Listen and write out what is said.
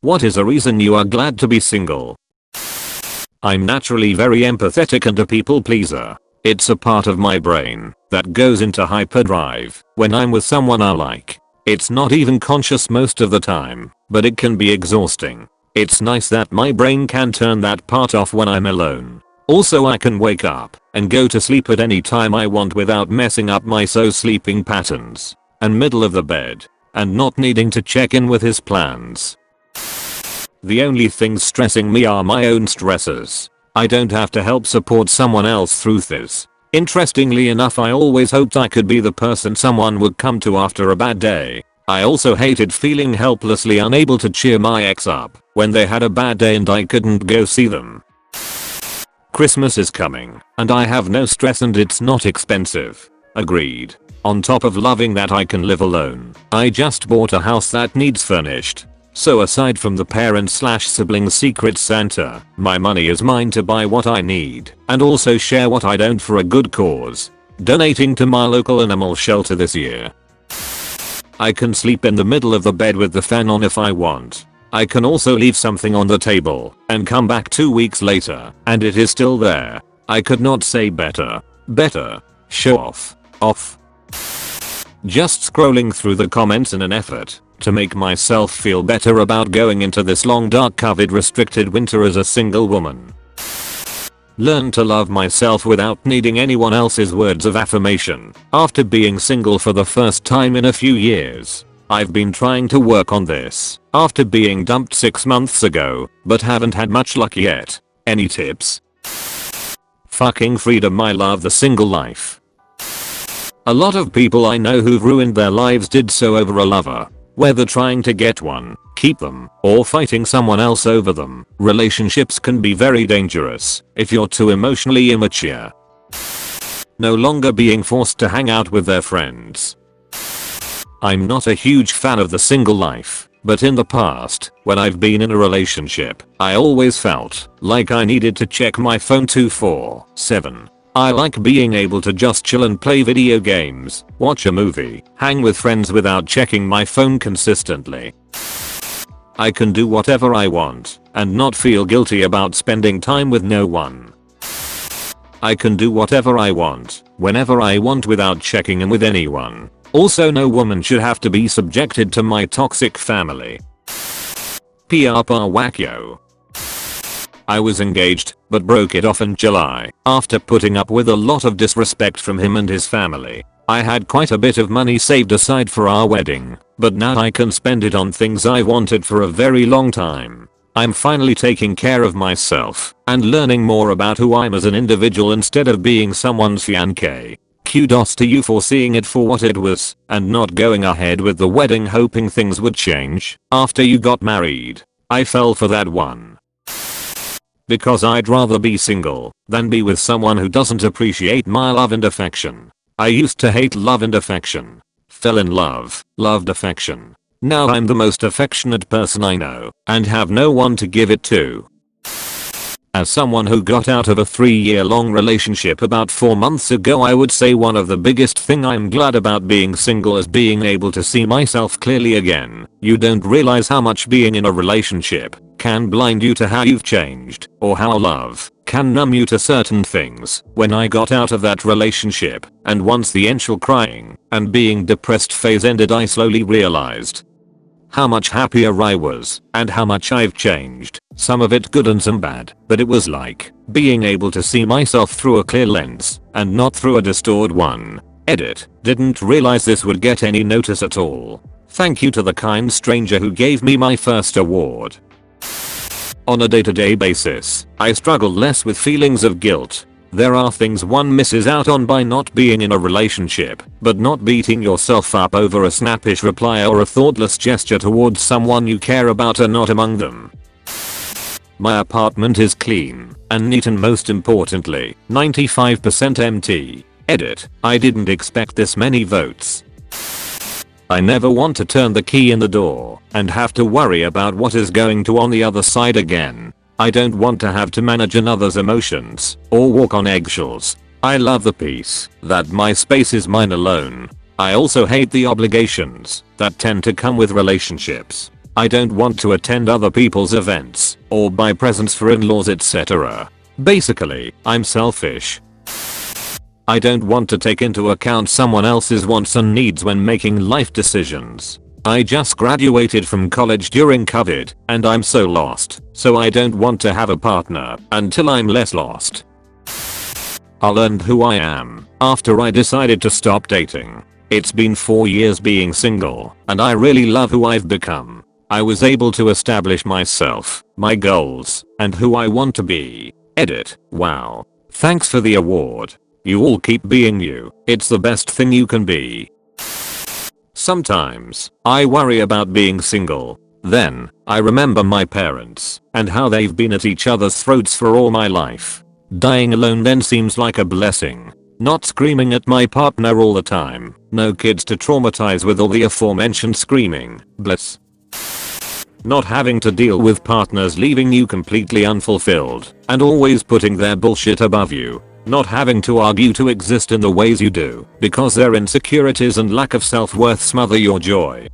What is a reason you are glad to be single? I'm naturally very empathetic and a people pleaser. It's a part of my brain that goes into hyperdrive when I'm with someone I like. It's not even conscious most of the time, but it can be exhausting. It's nice that my brain can turn that part off when I'm alone. Also, I can wake up and go to sleep at any time I want without messing up my sleeping patterns and middle of the bed and not needing to check in with his plans. The only things stressing me are my own stressors. I don't have to help support someone else through this. Interestingly enough, I always hoped I could be the person someone would come to after a bad day. I also hated feeling helplessly unable to cheer my ex up when they had a bad day and I couldn't go see them. Christmas is coming, and I have no stress and it's not expensive. Agreed. On top of loving that I can live alone, I just bought a house that needs furnished. So aside from the parent/sibling secret Santa, my money is mine to buy what I need and also share what I don't for a good cause. Donating to my local animal shelter this year. I can sleep in the middle of the bed with the fan on if I want. I can also leave something on the table and come back 2 weeks later and it is still there. I could not say better. Better. Show off. Off. Just scrolling through the comments in an effort to make myself feel better about going into this long dark COVID restricted winter as a single woman. Learn to love myself without needing anyone else's words of affirmation after being single for the first time in a few years. I've been trying to work on this after being dumped 6 months ago, but haven't had much luck yet. Any tips? Fucking freedom. I love the single life. A lot of people I know who've ruined their lives did so over a lover. Whether trying to get one, keep them, or fighting someone else over them, relationships can be very dangerous if you're too emotionally immature. No longer being forced to hang out with their friends. I'm not a huge fan of the single life, but in the past, when I've been in a relationship, I always felt like I needed to check my phone 24/7. I like being able to just chill and play video games, watch a movie, hang with friends without checking my phone consistently. I can do whatever I want and not feel guilty about spending time with no one. I can do whatever I want, whenever I want without checking in with anyone. Also, no woman should have to be subjected to my toxic family. PR Wacko. I was engaged, but broke it off in July after putting up with a lot of disrespect from him and his family. I had quite a bit of money saved aside for our wedding, but now I can spend it on things I wanted for a very long time. I'm finally taking care of myself and learning more about who I'm as an individual instead of being someone's fiancé. Kudos to you for seeing it for what it was and not going ahead with the wedding hoping things would change after you got married. I fell for that one. Because I'd rather be single than be with someone who doesn't appreciate my love and affection. I used to hate love and affection. Fell in love, loved affection. Now I'm the most affectionate person I know and have no one to give it to. As someone who got out of a 3-year-long relationship about 4 months ago, I would say one of the biggest thing I'm glad about being single is being able to see myself clearly again. You don't realize how much being in a relationship can blind you to how you've changed, or how love can numb you to certain things. When I got out of that relationship, and once the initial crying and being depressed phase ended, I slowly realized how much happier I was and how much I've changed. Some of it good and some bad, but it was like being able to see myself through a clear lens and not through a distorted one. Edit. Didn't realize this would get any notice at all. Thank you to the kind stranger who gave me my first award. On a day-to-day basis, I struggle less with feelings of guilt. There are things one misses out on by not being in a relationship, but not beating yourself up over a snappish reply or a thoughtless gesture towards someone you care about are not among them. My apartment is clean and neat and most importantly, 95% empty. Edit. I didn't expect this many votes. I never want to turn the key in the door and have to worry about what is going to on the other side again. I don't want to have to manage another's emotions or walk on eggshells. I love the peace that my space is mine alone. I also hate the obligations that tend to come with relationships. I don't want to attend other people's events or buy presents for in-laws etc. Basically, I'm selfish. I don't want to take into account someone else's wants and needs when making life decisions. I just graduated from college during COVID and I'm so lost, so I don't want to have a partner until I'm less lost. I learned who I am after I decided to stop dating. It's been 4 years being single and I really love who I've become. I was able to establish myself, my goals, and who I want to be. Edit. Wow. Thanks for the award. You all keep being you. It's the best thing you can be. Sometimes, I worry about being single. Then, I remember my parents and how they've been at each other's throats for all my life. Dying alone then seems like a blessing. Not screaming at my partner all the time. No kids to traumatize with all the aforementioned screaming. Bless. Not having to deal with partners leaving you completely unfulfilled and always putting their bullshit above you. Not having to argue to exist in the ways you do because their insecurities and lack of self-worth smother your joy.